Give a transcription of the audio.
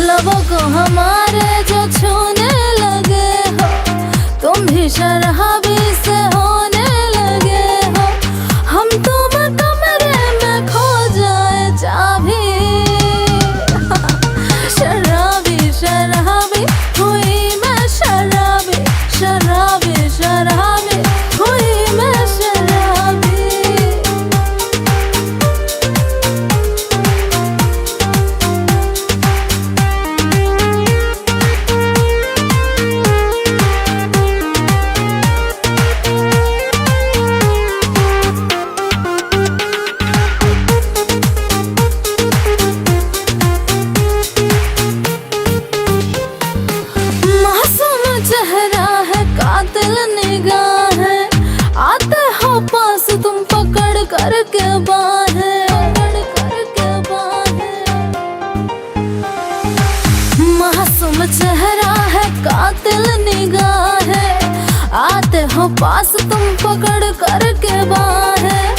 लबों को हमारे जो छूने लगे हो, तुम भी शराबी से होने लगे हो। हम तुम कमरे में खो जाए चाबी। शराबी शराबी हुई मैं, शराबी शराबी शराबी हुई मैं शराबी। चेहरा है कातिल निगाह है, आते हो पास तुम पकड़ कर के बाहें, मासूम चेहरा है कातिल निगाह है, आते हो पास तुम पकड़ कर के बाहें।